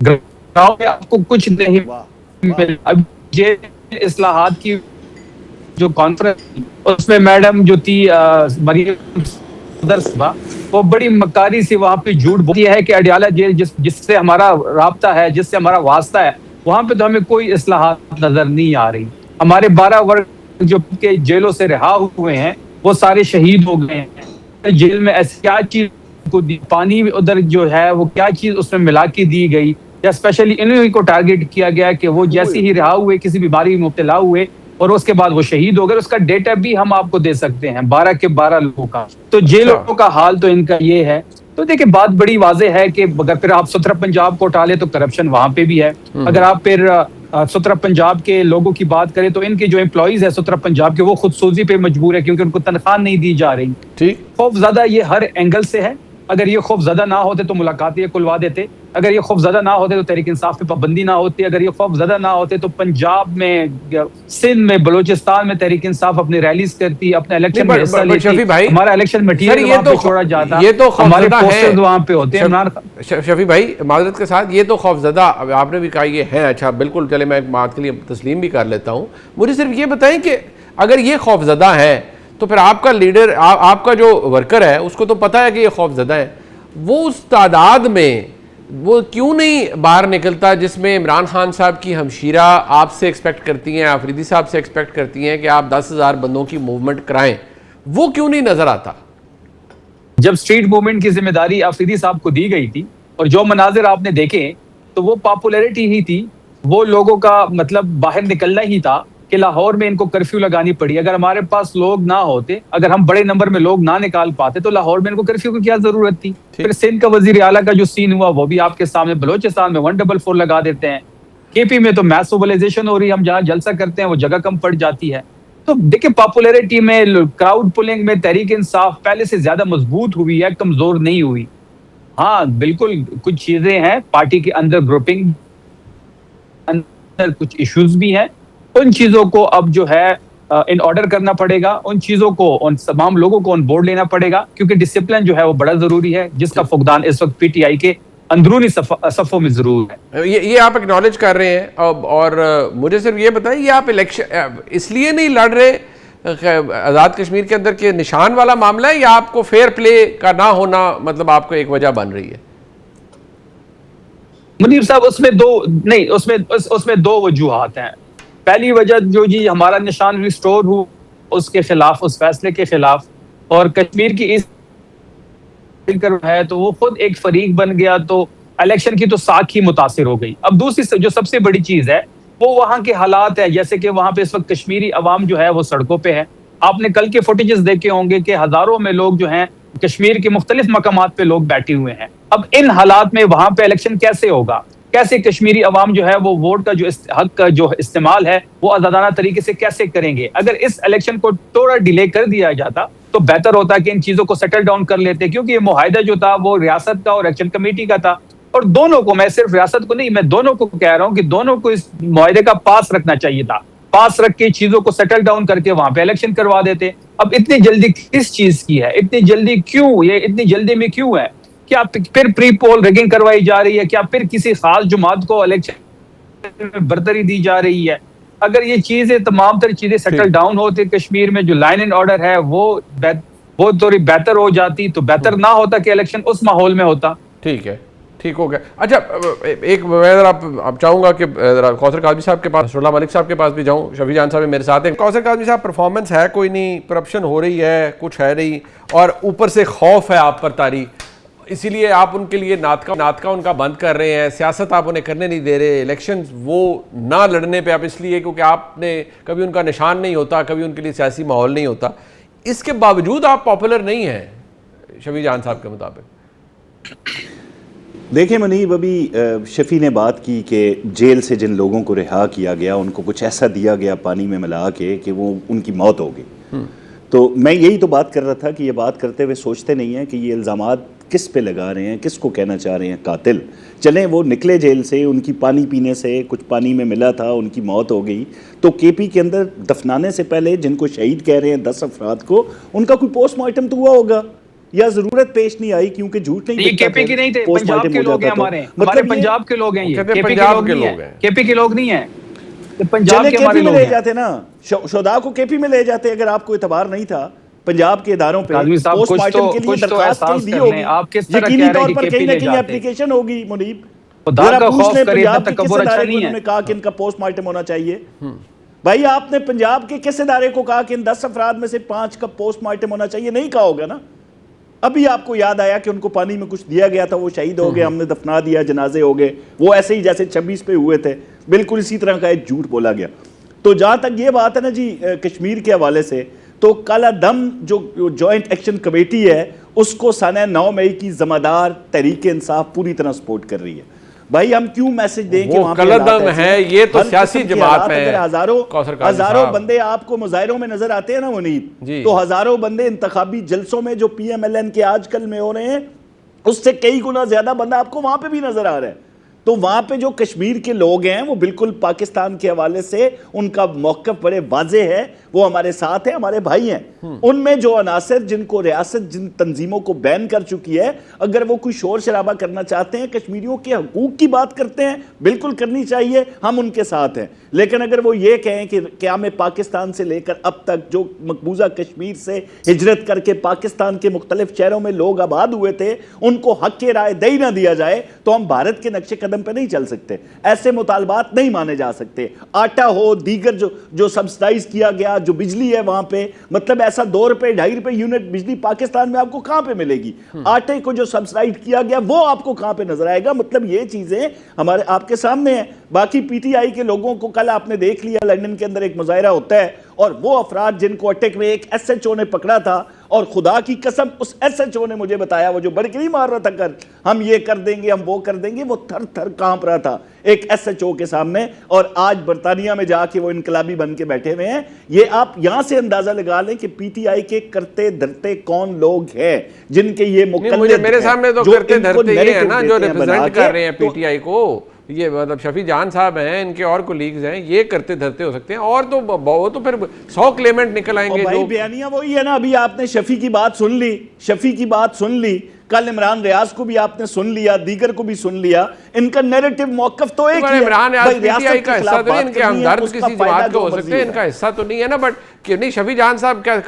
Speaker 2: ग्राउंड पे आपको कुछ नहीं मिल। अब ये इस्लाहात की जो कॉन्फ्रेंस, उसमें मैडम जो थी मरियम सदर, वो बड़ी मकारी से वहां पे झूठ बोलती है कि अडयाला जेल जिससे हमारा राब्ता है, जिससे हमारा वास्ता है, वहां पे तो हमें कोई इस्लाहात नजर नहीं आ रही। हमारे 12 वर्ग जो के जेलों से रिहा हुए हैं वो सारे शहीद हो गए हैं। जेल में ऐसी क्या चीज को दी, पानी उधर जो है वो क्या चीज उसमें मिला के दी गई, या स्पेशली इन्हीं को टारगेट किया गया कि वो जैसे ही रिहा हुए किसी बीमारी में मुब्तला हुए और उसके बाद वो शहीद हो गए। उसका डेटा भी हम आपको दे सकते हैं, 12 के 12 लोगों का। तो जेलों का हाल तो इनका ये है। तो देखिए, बात बड़ी वाज़ेह है कि अगर फिर आप 17 पंजाब को उठा ले तो करप्शन वहां पे भी है। अगर आप फिर 17 पंजाब के लोगों की बात करें तो इनके जो एम्प्लॉइज है 17 पंजाब के, वो खुदसूजी पे मजबूर है क्योंकि उनको तनख्वाह नहीं दी जा रही।
Speaker 1: ठीक,
Speaker 2: खौफ ज्यादा ये हर एंगल से है। अगर ये खौफ ज्यादा ना होते तो मुलाकात ये खुलवा देते। अगर ये खौफ ज्यादा ना होते तो तहरीक इंसाफ पे पाबंदी ना होती। अगर ये खौफ ज्यादा ना होते तो पंजाब में, सिंध में, बलूचिस्तान में तहरीक इंसाफ अपनी रैलीज करती, अपने इलेक्शन में हिस्सा लेती, हमारा इलेक्शन मटीरियल वहां पे छोड़ा जाता,
Speaker 1: ये तो
Speaker 2: हमारे पोस्टर्स वहां पे होते हैं।
Speaker 1: शफी भाई, माजरत के साथ, ये तो खौफजदा आपने भी कहा ये है। अच्छा, बिल्कुल, चले मैं एक बात के लिए तस्लीम भी कर लेता हूँ। मुझे सिर्फ ये बताएं कि अगर ये खौफजदा है तो फिर आपका लीडर, आपका जो वर्कर है, उसको तो पता है कि ये खौफजदा है, वो उस तादाद में वो क्यों नहीं बाहर निकलता जिसमें इमरान खान साहब की हमशीरा आपसे एक्सपेक्ट करती हैं, आफरीदी साहब से एक्सपेक्ट करती हैं कि आप 10,000 बंदों की मूवमेंट कराएं? वो क्यों नहीं नजर आता?
Speaker 2: जब स्ट्रीट मूवमेंट की जिम्मेदारी आफरीदी साहब को दी गई थी और जो मनाजिर आपने देखे तो वो पॉपुलैरिटी ही थी, वो लोगों का मतलब बाहर निकलना ही था कि लाहौर में इनको कर्फ्यू लगानी पड़ी। अगर हमारे पास लोग ना होते, अगर हम बड़े नंबर में लोग ना निकाल पाते तो लाहौर में इनको कर्फ्यू की क्या जरूरत थी। फिर सिंध का वजीर आला का जो सीन हुआ वो भी आपके सामने, बलोचिस्तान में 144 लगा देते हैं, केपी में तो मैस मोबिलाइजेशन हो रही है, हम जहाँ जलसा करते हैं वो जगह कम पड़ जाती है। तो देखिए, पॉपुलैरिटी में, क्राउड पुलिंग में तहरीक इंसाफ पहले से ज्यादा मजबूत हुई है, कमजोर नहीं हुई। हाँ, बिल्कुल कुछ चीजें हैं पार्टी के अंदर, ग्रुपिंग अंदर कुछ इश्यूज भी हैं। उन चीजों को अब जो है इन ऑर्डर करना पड़ेगा, उन चीजों को, उन तमाम लोगों को ऑन बोर्ड लेना पड़ेगा, क्योंकि डिसिप्लिन जो है वो बड़ा जरूरी है, जिसका फुकदान इस वक्त पीटीआई के अंदरूनी सफों में जरूर है।
Speaker 1: ये आप एक्नॉलेज कर रहे हैं। और मुझे सिर्फ ये बताइए, ये आप इलेक्शन इसलिए नहीं लड़ रहे, आज़ाद कश्मीर के अंदर के निशान वाला मामला है, या आपको फेयर प्ले का ना होना मतलब आपको एक वजह बन रही है?
Speaker 2: मुनीर साहब, उसमें दो वजूहात हैं। पहली वजह जो जी हमारा निशान रिस्टोर हुआ उसके खिलाफ, उस फैसले के खिलाफ, और कश्मीर की इस है तो वो खुद एक फरीक बन गया, तो इलेक्शन की तो साख ही मुतासिर हो गई। अब दूसरी जो सबसे बड़ी चीज है वो वहां के हालात है, जैसे कि वहां पे इस वक्त कश्मीरी अवाम जो है वो सड़कों पे है। आपने कल के फुटेजेस देखे होंगे कि हजारों में लोग जो हैं कश्मीर के मुख्तलिफ मकामात पे लोग बैठे हुए हैं। अब इन हालात में वहां पे इलेक्शन कैसे होगा? कैसे कश्मीरी अवाम जो है वो वोट का जो हक का जो इस्तेमाल है वो आजादाना तरीके से कैसे करेंगे। अगर इस इलेक्शन को थोड़ा डिले कर दिया जाता तो बेहतर होता कि इन चीजों को सेटल डाउन कर लेते, क्योंकि ये मुआहिदा जो था वो रियासत का और इलेक्शन कमेटी का था, और दोनों को, मैं सिर्फ रियासत को नहीं, मैं दोनों को कह रहा हूं कि दोनों को इस मुआहिदे का पास रखना चाहिए था। पास रख के चीजों को सेटल डाउन करके वहां पे इलेक्शन करवा देते। अब इतनी जल्दी किस चीज की है, इतनी जल्दी क्यों, ये इतनी जल्दी में क्यों है? क्या फिर प्री पोल रिगिंग करवाई जा रही है? क्या फिर किसी खास जमात को इलेक्शन में बरतरी दी जा रही है? अगर ये चीजें, तमाम तरह चीजें सेटल डाउन होती, कश्मीर में जो लाइन एंड ऑर्डर है वो थोड़ी बेहतर हो जाती, तो बेहतर ना होता कि इलेक्शन उस माहौल में होता।
Speaker 1: ठीक है, ठीक हो गया। अच्छा, एक मैं जरा आप चाहूंगा कि कौसर काज़मी साहब के पास, नसरुल्लाह मलिक साहब के पास भी जाऊं। शफी जान साहब मेरे साथ हैं। कौसर काज़मी साहब, परफॉर्मेंस है कोई नहीं, करप्शन हो रही है, कुछ है नहीं, और ऊपर से खौफ है आप पर तारी, इसीलिए आप उनके लिए नाटका उनका बंद कर रहे हैं, सियासत आप उन्हें करने नहीं दे रहे, इलेक्शन वो ना लड़ने पे आप इसलिए क्योंकि आपने कभी उनका निशान नहीं होता, कभी उनके लिए सियासी माहौल नहीं होता, इसके बावजूद आप पॉपुलर नहीं हैं शफी जान साहब के मुताबिक।
Speaker 3: देखिए मुनीब, अभी शफी ने बात की कि जेल से जिन लोगों को रिहा किया गया उनको कुछ ऐसा दिया गया पानी में मिला के कि वो उनकी मौत हो गई। तो मैं यही तो बात कर रहा था कि ये बात करते हुए सोचते नहीं हैं कि ये इल्ज़ामात किस पे लगा रहे हैं, किसको कहना चाह रहे हैं कातिल। चलें, वो निकले जेल से, उनकी पानी पीने से कुछ पानी में मिला था, उनकी मौत हो गई, तो केपी के अंदर दफनाने से पहले जिनको शहीद कह रहे हैं 10 अफराद को, उनका कोई पोस्टमार्टम तो हुआ होगा या जरूरत पेश नहीं आई, क्योंकि झूठ नहीं,
Speaker 2: ये केपी के नहीं थे, पंजाब के लोग हैं, हमारे पंजाब के लोग हैं, ये केपी के लोग नहीं है, केपी के लोग नहीं है, पंजाब के हमारे लोग
Speaker 3: ले जाते ना, शोधा को केपी में ले जाते अगर आपको इतबार नहीं था पंजाब के इदारों पे पोस्टमार्टम के लिए दरखास्त कहीं दी होगी, यकीनी तौर पर कहीं ना कहीं एप्लीकेशन होगी। मुनीब, जरा पूछ ले पंजाब के किस इदारे को उन्होंने कहा कि इनका पोस्टमार्टम होना चाहिए। भाई, आपने पंजाब के किस इदारे को कहा कि इन 10 अफराद में से 5 का पोस्टमार्टम होना चाहिए? नहीं कहा होगा ना। अभी आपको याद आया कि उनको पानी में कुछ दिया गया था, वो शहीद हो गए, हमने दफना दिया, जनाजे हो गए, वो ऐसे ही जैसे 26 पे हुए थे, बिल्कुल इसी तरह का एक झूठ बोला गया। तो जहां तक ये बात है ना जी कश्मीर के हवाले से, तो काला दम जो जॉइंट एक्शन कमेटी है उसको सने 9 मई की ज़िम्मेदार तहरीक इंसाफ पूरी तरह सपोर्ट कर रही है। भाई, हम क्यों मैसेज दें कि वहां
Speaker 1: काला दम है, ये तो सियासी जमात है।
Speaker 3: हजारों बंदे आपको मुजाहिरों में नजर आते हैं ना मुनीब, तो हजारों बंदे इंतखाबी जलसों में जो PMLN के आजकल में हो रहे हैं, उससे कई गुना ज्यादा बंदा आपको वहां पे भी नजर आ रहा है। तो वहां पे जो कश्मीर के लोग हैं वो बिल्कुल पाकिस्तान के हवाले से उनका मौक़िफ़ बड़े वाज़े है, वो हमारे साथ हैं, हमारे भाई हैं। उनमें जो अनासर जिनको रियासत जिन तंजीमों को बैन कर चुकी है, अगर वो कोई शोर शराबा करना चाहते हैं, कश्मीरियों के हकूक़ की बात करते हैं, बिल्कुल करनी चाहिए, हम उनके साथ हैं। लेकिन अगर वो ये कहें कि क्या में पाकिस्तान से लेकर अब तक जो मकबूजा कश्मीर से हिजरत करके पाकिस्तान के मुख्तलिफ शहरों में लोग आबाद हुए थे, उनको हक के राय दे ना दिया जाए, तो हम भारत के नक्शे कदम पे नहीं चल सकते। ऐसे मुतालबात नहीं माने जा सकते। आटा हो, दीगर जो सब्सिडाइज किया गया जो बिजली है वहां पे, मतलब ऐसा 2 रुपए 2.5 रुपए यूनिट बिजली पाकिस्तान में आपको कहां पे मिलेगी? आटे को जो सब्सिडाइज किया गया वो आपको कहां पे नजर आएगा? मतलब ये चीजें हमारे आपके सामने है। बाकी PTI के लोगों को कल आपने देख लिया, लंदन के अंदर एक मुजाहिरा होता है और वो अफराद जिनको अटैक में एक SHO ने पकड़ा था, और खुदा की कसम उस SHO ने मुझे बताया, वो जो बड़करी मार रहा था कर हम ये कर देंगे, हम वो कर देंगे, वो थर थर कांप रहा था एक SHO के सामने, और आज बर्तानिया में जाके वो इनकलाबी बन के बैठे हुए हैं। ये आप यहां से अंदाजा लगा लें कि PTI के करते धरते कौन लोग हैं जिनके ये मुकल्लिद
Speaker 1: मेरे सामने तो करते धरते ये है ना जो रिप्रेजेंट कर रहे हैं PTI को, ये मतलब शफी जान साहब हैं, इनके और कोलीग्स हैं, ये करते धरते हो सकते हैं, और तो वो तो फिर 100 क्लेमेंट निकल आएंगे।
Speaker 3: भाई बयानिया वही है ना। अभी आपने शफी की बात सुन ली, शफी की बात सुन ली, कल इमरान रियाज को भी आपने सुन लिया, दीगर को भी सुन लिया। इनका नैरेटिव मौक़िफ़ तो एक ही है।
Speaker 1: इमरान रियाज PTI का हिस्सा तो नहीं, इनके हमदर्द किसी जमात का हो सकते हैं, इनका हिस्सा तो नहीं है ना। बट क्यों नहीं, शफी जान साहब क्या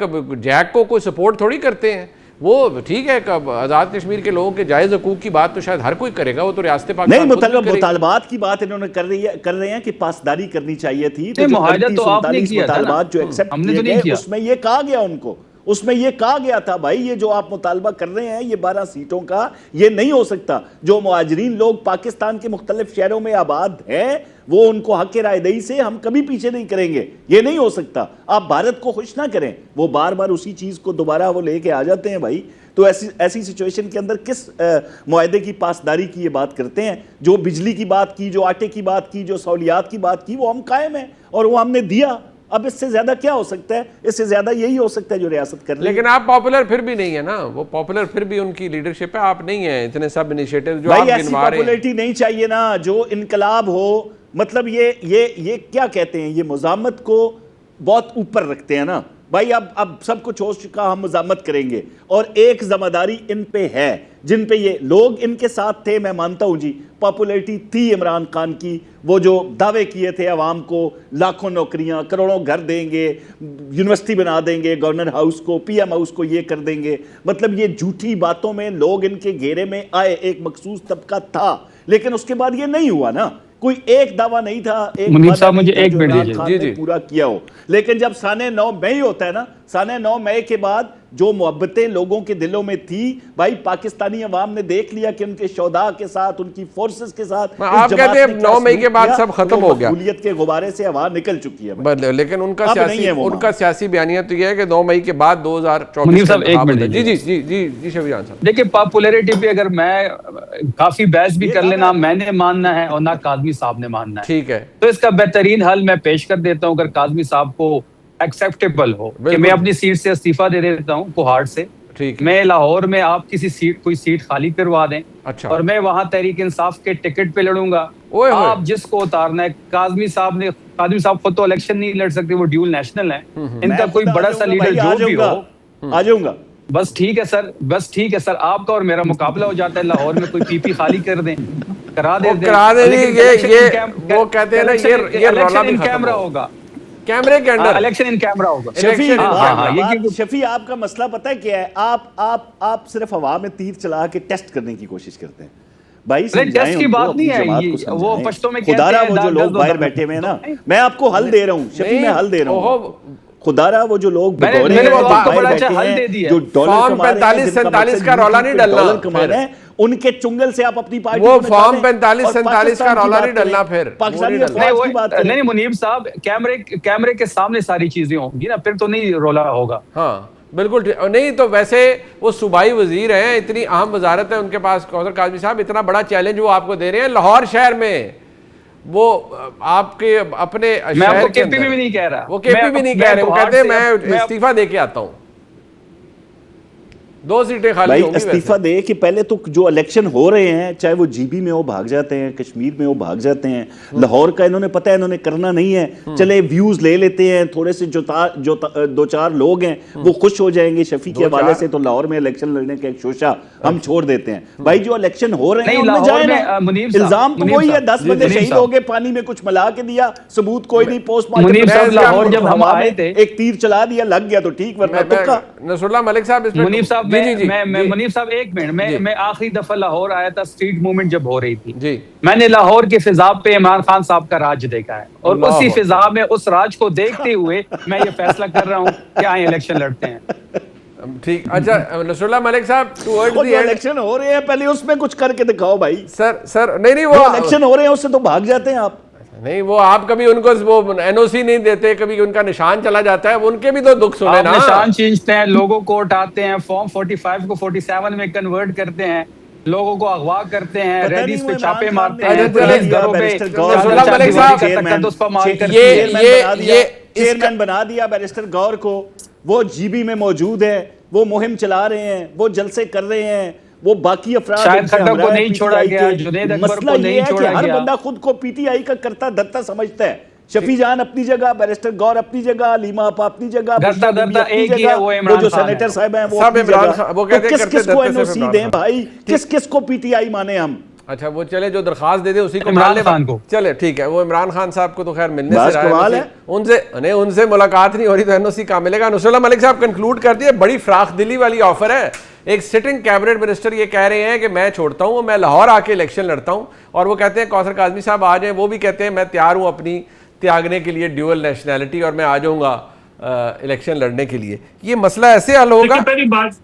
Speaker 1: जैक को कोई सपोर्ट थोड़ी करते हैं? वो ठीक है, आज़ाद कश्मीर के लोगों के जायज़ हकूक़ की बात तो शायद हर कोई करेगा, वो तो रियासत पाकिस्तान
Speaker 3: नहीं, मुतालबात की बात इन्होंने कर रहे हैं कि पासदारी करनी चाहिए थी। तो
Speaker 2: मुआहिदा तो आपने किया था ना,
Speaker 3: जो एक्सेप्ट किए गए उसमें ये कहा गया उनको, उसमें यह कहा गया था भाई ये जो आप मुतालबा कर रहे हैं ये 12 सीटों का, ये नहीं हो सकता। जो मुहाजिरीन लोग पाकिस्तान के मुख्तलिफ शहरों में आबाद हैं वो उनको हक रायदही से हम कभी पीछे नहीं करेंगे, ये नहीं हो सकता। आप भारत को खुश ना करें, वो बार बार उसी चीज को दोबारा वो लेके आ जाते हैं भाई। तो ऐसी सिचुएशन के अंदर किस मुआहदे की पासदारी की ये बात करते हैं? जो बिजली की बात की, जो आटे की बात की, जो सहूलियात की बात की, वो हम कायम हैं और वो हमने दिया। अब इससे ज्यादा क्या हो सकता है? इससे ज्यादा यही हो सकता है जो रियासत कर रही है।
Speaker 1: लेकिन आप पॉपुलर फिर भी नहीं है ना, वो पॉपुलर फिर भी उनकी लीडरशिप है, आप नहीं है इतने सब इनिशिएटिव जो
Speaker 3: भाई
Speaker 1: आप
Speaker 3: ऐसी
Speaker 1: गिनवा रहे हैं।
Speaker 3: पॉपुलैरिटी नहीं चाहिए ना जो इनकलाब हो। मतलब ये क्या कहते हैं, ये मुजामत को बहुत ऊपर रखते हैं ना भाई। अब सब कुछ हो चुका, हम मुजामत करेंगे। और एक जिम्मेदारी इन पे है, जिन पे ये लोग इनके साथ थे। मैं मानता हूं जी, पॉपुलैरिटी थी इमरान खान की, वो जो दावे किए थे अवाम को, लाखों नौकरियां, करोड़ों घर देंगे, यूनिवर्सिटी बना देंगे, गवर्नर हाउस को, पीएम हाउस को ये कर देंगे। मतलब ये झूठी बातों में लोग इनके घेरे में आए, एक मखसूस तबका था। लेकिन उसके बाद ये नहीं हुआ ना, कोई एक दावा नहीं था, एक
Speaker 2: मुनीब
Speaker 3: वादा
Speaker 2: साहब
Speaker 3: नहीं
Speaker 2: मुझे
Speaker 3: था
Speaker 2: एक
Speaker 3: जो
Speaker 2: मिनट
Speaker 3: इमरान
Speaker 2: दीजिए।
Speaker 3: खान
Speaker 1: जी,
Speaker 3: ने
Speaker 1: जी।
Speaker 3: पूरा किया हो। लेकिन जब साने 9 मई होता है ना, साने 9 मई के बाद जो मोहब्बतें लोगों के दिलों में थी भाई, पाकिस्तानी अवाम ने देख लिया कि उनके शौदा के साथ, उनकी फोर्सेस के साथ इस
Speaker 1: आप
Speaker 3: जमात
Speaker 1: कहते हैं
Speaker 3: ने क्या
Speaker 1: 9 मई के
Speaker 3: सलूक
Speaker 1: बाद
Speaker 3: किया,
Speaker 1: सब खत्म
Speaker 3: वो
Speaker 1: हो गया।
Speaker 3: मकबूलियत के गुब्बारे से हवा निकल चुकी है भाई।
Speaker 1: लेकिन उनका
Speaker 3: अब नहीं
Speaker 1: सियासी
Speaker 3: है वो
Speaker 1: उनका सियासी बयानिया तो यह है कि 9 मई के बाद 2024
Speaker 2: मुनीब
Speaker 1: का
Speaker 2: साहब, एक
Speaker 1: इंतखाब
Speaker 2: मिनट
Speaker 1: होता है। जी जी
Speaker 2: दीजिए।
Speaker 1: जी जी जी शफी जान साहब,
Speaker 2: देखिए, पॉपुलैरिटी पे अगर मैं काफी बहस भी
Speaker 3: ये
Speaker 2: कर
Speaker 3: दावा
Speaker 2: लेना,
Speaker 3: है।
Speaker 2: मैंने मानना है और ना काजमी साहब ने मानना है,
Speaker 1: ठीक है,
Speaker 2: तो इसका बेहतरीन हल मैं पेश कर देता हूं। अगर काजमी साहब को एक्सेप्टेबल हो कि
Speaker 1: बिल्कुल।
Speaker 2: मैं अपनी सीट से इस्तीफा दे देता हूं कोहाट से,
Speaker 1: ठीक है।
Speaker 2: मैं लाहौर में आप कोई सीट खाली करवा दें,
Speaker 1: अच्छा।
Speaker 2: और मैं वहां तहरीक इंसाफ के टिकट पे लड़ूंगा।
Speaker 1: ओए होए।
Speaker 2: आप जिसको उतारना है, काजमी साहब खुद तो इलेक्शन नहीं लड़ सकते, वो ड्यूल नेशनल है। इनका
Speaker 3: मैं
Speaker 2: कोई
Speaker 3: खुद आ
Speaker 2: बड़ा सा
Speaker 3: जाऊंगा
Speaker 2: लीडर
Speaker 3: भाई,
Speaker 2: जो भी हो,
Speaker 3: आ जाऊंगा।
Speaker 2: बस ठीक है सर, आपका और मेरा मुकाबला हो जाता है। लाहौर में कोई पीपी खाली कर दें, करा
Speaker 1: वो
Speaker 2: दें।
Speaker 1: करा दें,
Speaker 2: लेकिन
Speaker 1: ये
Speaker 2: election
Speaker 1: वो कहते हैं ना, ये रौला
Speaker 2: इलेक्शन
Speaker 1: भी
Speaker 2: इन
Speaker 1: खत्म
Speaker 2: कैमरा
Speaker 1: हो।
Speaker 2: होगा,
Speaker 1: कैमरे के अंदर
Speaker 2: इलेक्शन इन कैमरा होगा।
Speaker 3: शफी
Speaker 1: Election in
Speaker 2: हाँ, हाँ, ये
Speaker 3: बात-
Speaker 2: क्योंकि-
Speaker 3: शफी आपका मसला पता है क्या है? आप सिर्फ हवा में तीर चला के टेस्ट करने की कोशिश करते हैं भाई। समझाएं
Speaker 2: टेस्ट की
Speaker 3: उनको,
Speaker 2: बात
Speaker 3: अपनी
Speaker 2: नहीं है
Speaker 3: जमात
Speaker 2: ये,
Speaker 3: को
Speaker 2: वो
Speaker 3: समझाएं।
Speaker 2: पश्तो में कहते
Speaker 3: खुदारा
Speaker 2: हैं,
Speaker 3: वो जो
Speaker 2: दाग
Speaker 3: लोग
Speaker 2: दो
Speaker 3: बाहर
Speaker 2: दाग
Speaker 3: बैठे हुए हैं ना,
Speaker 2: नहीं।
Speaker 3: मैं आपको हल दे रहा हूँ शफी,
Speaker 1: नहीं,
Speaker 3: मैं हल दे रहा हूँ
Speaker 1: ओहो,
Speaker 3: आपको। खुदारा वो जो लोग
Speaker 2: मैंने-
Speaker 3: भगौड़े
Speaker 2: मैंने
Speaker 3: हैं,
Speaker 2: वो
Speaker 3: जो
Speaker 2: आपको
Speaker 3: बाहर
Speaker 2: बड़ा
Speaker 3: बैठे
Speaker 2: अच्छा हल
Speaker 3: हैं,
Speaker 2: दे दिया।
Speaker 3: जो डॉलर
Speaker 1: फॉर्म
Speaker 3: कमा रहे हैं,
Speaker 1: 45
Speaker 3: जिनका
Speaker 1: 47
Speaker 3: मकसद
Speaker 1: का रौला
Speaker 3: यूट्यूब
Speaker 1: नहीं
Speaker 3: पे
Speaker 1: डलना
Speaker 3: डॉलर कमाना
Speaker 1: फिर।
Speaker 3: है, उनके चुंगल से आप अपनी पार्टी
Speaker 1: वो
Speaker 3: को निकालें
Speaker 1: फॉर्म 45
Speaker 3: और
Speaker 1: 47
Speaker 3: पाकिस्तान
Speaker 1: का
Speaker 3: की
Speaker 1: रौला
Speaker 3: बात
Speaker 1: नहीं डलना
Speaker 3: करें,
Speaker 1: फिर, वो
Speaker 3: पाकिस्तानी
Speaker 1: नहीं डलना।
Speaker 3: अफवाज की बात करें।
Speaker 2: नहीं मुनीब साहब, कैमरे के सामने सारी चीजें होंगी ना, फिर तो नहीं रोला होगा।
Speaker 1: हाँ बिल्कुल ठीक। नहीं तो वैसे वो सूबाई वजीर हैं, इतनी अहम वजारत है उनके पास, कौसर काजमी साहब, इतना बड़ा चैलेंज वो आपको दे रहे हैं लाहौर शहर में। वो आपके अपने
Speaker 2: मैं
Speaker 1: शहर
Speaker 2: आपको
Speaker 1: के
Speaker 2: केपी
Speaker 1: अंदर,
Speaker 2: भी नहीं कह रहा,
Speaker 1: वो केपी भी नहीं कह रहे, वो कहते हैं मैं इस्तीफा दे के आता हूँ। 2 सीटें खाली
Speaker 3: भाई
Speaker 1: होंगी
Speaker 3: इस्तीफा
Speaker 1: वैसे।
Speaker 3: दे कि पहले तो जो इलेक्शन हो रहे हैं, चाहे वो जीबी में वो भाग जाते हैं, कश्मीर में वो भाग जाते हैं, लाहौर का इन्होंने पता है इन्होंने करना नहीं है, चले व्यूज ले लेते हैं, थोड़े से जो 2-4 लोग हैं वो खुश हो जाएंगे शफी के हवाले से, तो लाहौर में इलेक्शन लड़ने का एक शोशा हम छोड़ देते हैं। भाई जो इलेक्शन हो रहे हैं
Speaker 2: नहीं,
Speaker 3: उनमें
Speaker 2: लाहौर
Speaker 3: जाए
Speaker 2: में,
Speaker 3: ना।
Speaker 2: मुनीब साहब,
Speaker 3: इल्जाम तो
Speaker 2: मुनीब
Speaker 3: वही है,
Speaker 2: साहब,
Speaker 3: 10
Speaker 2: जी,
Speaker 3: बंदे
Speaker 2: मुनीब
Speaker 3: शहीद
Speaker 2: साहब।
Speaker 3: हो गए, पानी में कुछ मिला के दिया, सबूत कोई नहीं, पोस्टमार्टम
Speaker 2: मुनीब साहब, लाहौर जब हम
Speaker 3: हवा
Speaker 2: आए
Speaker 3: में
Speaker 2: थे,
Speaker 3: एक तीर चला दिया, लग गया तो ठीक, वरना तुक्का।
Speaker 1: नसरुल्लाह मलिक साहब इस पे-
Speaker 2: मुनीब साहब,
Speaker 1: जी, जी, जी,
Speaker 2: मैं
Speaker 1: जी।
Speaker 2: मुनीब साहब एक मिनट,
Speaker 1: जी।
Speaker 2: मैं आखिरी दफा लाहौर आया था, स्ट्रीट मूवमेंट जब हो रही थी,
Speaker 1: जी।
Speaker 2: मैंने लाहौर के फिजा पे इमरान खान साहब का राज देखा है, और
Speaker 1: अल्लाह
Speaker 2: उसी
Speaker 1: अकबर।
Speaker 2: फिजा में उस राज को देखते हुए मैं ये फैसला कर रहा हूँ कि आए इलेक्शन लड़ते हैं।
Speaker 1: ठीक, अच्छा नसरुल्लाह मलिक साहब, टुवर्ड्स
Speaker 3: और
Speaker 1: द
Speaker 3: जो
Speaker 1: एंड,
Speaker 3: इलेक्शन हो रहे हैं पहले उसमें कुछ करके दिखाओ भाई।
Speaker 1: सर नहीं
Speaker 3: वो इलेक्शन हो रहे हैं उससे तो भाग जाते हैं आप।
Speaker 1: नहीं, वो आप कभी उनको वो एनओसी नहीं देते, कभी उनका निशान चला जाता है, उनके भी तो दुख सुने
Speaker 2: आप
Speaker 1: ना।
Speaker 2: निशान खींचते हैं, लोगों को उठाते हैं, फॉर्म 45 को 47 में कन्वर्ट करते हैं, लोगों को अगवा करते हैं,
Speaker 3: पता
Speaker 2: रेडीज
Speaker 3: नहीं
Speaker 2: पे
Speaker 3: वो
Speaker 2: छापे
Speaker 3: इमरान
Speaker 2: मारते
Speaker 3: खान
Speaker 2: हैं,
Speaker 1: ने
Speaker 2: पुलिस
Speaker 1: दिया,
Speaker 2: घरों पे
Speaker 3: बैरिस्टर गौर
Speaker 1: नसरुल्लाह
Speaker 2: चादर
Speaker 1: मलिक
Speaker 2: चादर
Speaker 1: साहब,
Speaker 2: का तक्का दुस पर मार करती
Speaker 1: ये-
Speaker 2: है।
Speaker 3: चेयरमैन बना दिया बैरिस्टर गौर को, वो जीबी में मौजूद है, वो मुहिम चला रहे हैं, वो जलसे कर रहे हैं, वो बाकी अफराद
Speaker 2: शाहिद
Speaker 3: उनसे
Speaker 2: खट्टर को
Speaker 3: हमरा है
Speaker 2: नहीं छोड़ा
Speaker 3: PTI
Speaker 2: गया,
Speaker 3: के।
Speaker 2: जुनैद अकबर
Speaker 3: मसला
Speaker 2: को
Speaker 3: ये
Speaker 2: नहीं
Speaker 3: है कि
Speaker 2: छोड़ा
Speaker 3: हर
Speaker 2: गया।
Speaker 3: बंदा खुद को पीटीआई का करता धरता समझता है। शफी जान अपनी जगह, बैरिस्टर गौर अपनी जगह, लीमा आपा अपनी जगह,
Speaker 2: धरता
Speaker 3: बुशरा बीबी
Speaker 2: धरता
Speaker 3: अपनी
Speaker 2: एक ही है,
Speaker 3: जगह,
Speaker 2: वो
Speaker 3: वो
Speaker 2: इमरान
Speaker 3: जो
Speaker 2: खान है।
Speaker 3: सेनेटर साहब हैं वो
Speaker 1: सब
Speaker 3: अपनी
Speaker 1: इमरान
Speaker 3: जगह।
Speaker 1: खान, वो
Speaker 3: तो
Speaker 1: कहते हैं
Speaker 3: किस
Speaker 1: करते
Speaker 3: किस को
Speaker 1: धरते सिर्फ
Speaker 3: एनओसी
Speaker 1: इमरान
Speaker 3: दें
Speaker 1: खान।
Speaker 3: भाई, किस किस को पीटीआई माने हम?
Speaker 1: अच्छा वो चले, जो दरखास्त दे दे उसी को
Speaker 2: इमरान
Speaker 1: मान ले।
Speaker 2: खान को।
Speaker 1: चले ठीक है, वो इमरान खान साहब को तो खैर मिलने
Speaker 3: बस
Speaker 1: से रहा
Speaker 3: कमाल
Speaker 1: है,
Speaker 3: है।
Speaker 1: उनसे मुलाकात नहीं हो रही तो एनओसी कहाँ मिलेगा। नसरुल्लाह मलिक साहब कंक्लूड कर दिए, बड़ी फ्राख दिली वाली ऑफर है। एक सिटिंग कैबिनेट मिनिस्टर ये कह रहे हैं कि मैं छोड़ता हूँ, मैं लाहौर आके इलेक्शन लड़ता हूँ, और वो कहते हैं कौसर काजमी साहब आ जाएं, वो भी कहते हैं मैं तैयार हूँ अपनी त्यागने के लिए ड्यूअल नेशनैलिटी, और मैं आ जाऊँगा इलेक्शन लड़ने के लिए। ये मसला ऐसे हल होगा।
Speaker 4: देखिए,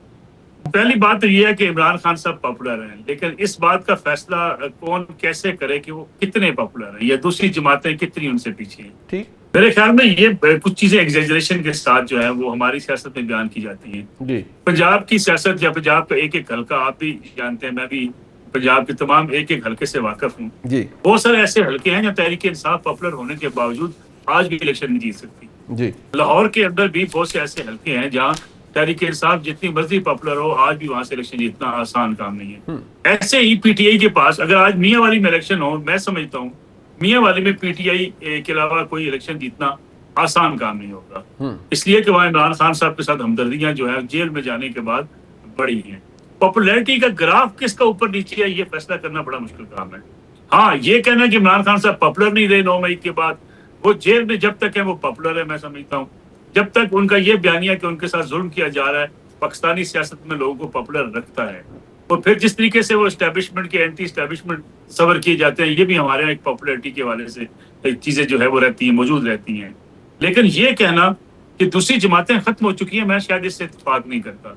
Speaker 4: पहली बात तो ये है कि इमरान खान साहब पॉपुलर हैं, लेकिन इस बात का फैसला कौन कैसे करे कि वो कितने पॉपुलर हैं, या दूसरी जमातें कितनी उनसे पीछे हैं।
Speaker 1: ठीक,
Speaker 4: मेरे ख्याल में ये कुछ चीजें एग्जेजरेशन के साथ जो है वो हमारी सियासत में बयान की जाती हैं।
Speaker 1: जी
Speaker 4: पंजाब की सियासत या पंजाब का एक एक हल्का आप भी जानते हैं, मैं भी पंजाब के तमाम एक एक हल्के से वाकिफ हूँ।
Speaker 1: जी
Speaker 4: बहुत सारे ऐसे हल्के हैं जहाँ तहरीक इंसाफ पॉपुलर होने के बावजूद आज भी इलेक्शन नहीं जीत सकती।
Speaker 1: जी
Speaker 4: लाहौर के अंदर भी बहुत से ऐसे हल्के हैं जहाँ तहरीक इंसाफ जितनी मर्जी पॉपुलर हो, आज भी वहां से इलेक्शन जीतना आसान काम नहीं है। ऐसे ही पीटीआई के पास अगर आज मियाँ वाली में इलेक्शन हो, मैं समझता हूँ मियाँ वाली में पीटीआई के अलावा कोई इलेक्शन जीतना आसान काम नहीं होगा, इसलिए कि वहाँ इमरान खान साहब के साथ हमदर्दियां जो है जेल में जाने के बाद बढ़ी हैं। पॉपुलैरिटी का ग्राफ किसका ऊपर नीचे है ये फैसला करना बड़ा मुश्किल काम है। हाँ, ये कहना कि इमरान खान साहब पॉपुलर नहीं रहे 9 मई के बाद, वो जेल में जब तक है वो पॉपुलर है। मैं समझता हूँ जब तक उनका ये बयानिया कि उनके साथ जुल्म किया जा रहा है पाकिस्तानी सियासत में लोगों को पॉपुलर रखता है, और फिर जिस तरीके से वो एस्टेब्लिशमेंट के एंटी एस्टेब्लिशमेंट सबर किए जाते हैं, ये भी हमारे यहाँ एक पॉपुलैरिटी के हवाले से चीजें जो है वो रहती हैं, मौजूद रहती हैं। लेकिन ये कहना कि दूसरी जमातें खत्म हो चुकी हैं, मैं शायद इससे इत्तेफाक नहीं करता।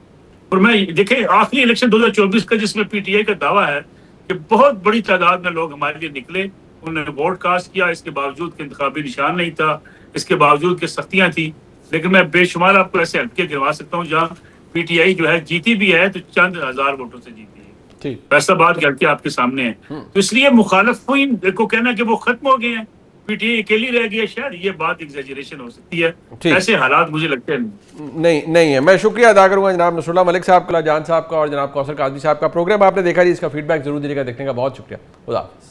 Speaker 4: और मैं देखें आखिरी इलेक्शन 2024 का जिसमें पीटीआई का दावा है कि बहुत बड़ी तादाद में लोग हमारे लिए निकले, उन्होंने वोट कास्ट किया, इसके बावजूद कि इंतखाबी निशान नहीं था, इसके बावजूद कि सख्तियां थी, लेकिन मैं बेशुमार आपको ऐसे हल्के गिनवा सकता हूँ जहाँ पीटीआई जो है जीती भी है तो चंद हजार वोटों से जीती है।
Speaker 1: ठीक
Speaker 4: फैसलाबाद करके आपके सामने है। तो इसलिए मुखालिफिन को कहना कि वो खत्म हो गए हैं, पीटीआई अकेली रह गई है, शायद ये बात एग्जैजरेशन हो सकती है। ऐसे हालात मुझे लगते हैं
Speaker 1: नहीं है। मैं शुक्रिया अदा करूंगा जनाब नसरुल्लाह मलिक साहब का, जान साहब का और जनाब कौसर काजमी साहब का। प्रोग्राम आपने देखा जी, इसका फीडबैक जरूर दीजिएगा, देखने का बहुत शुक्रिया। खुदा हाफिज़।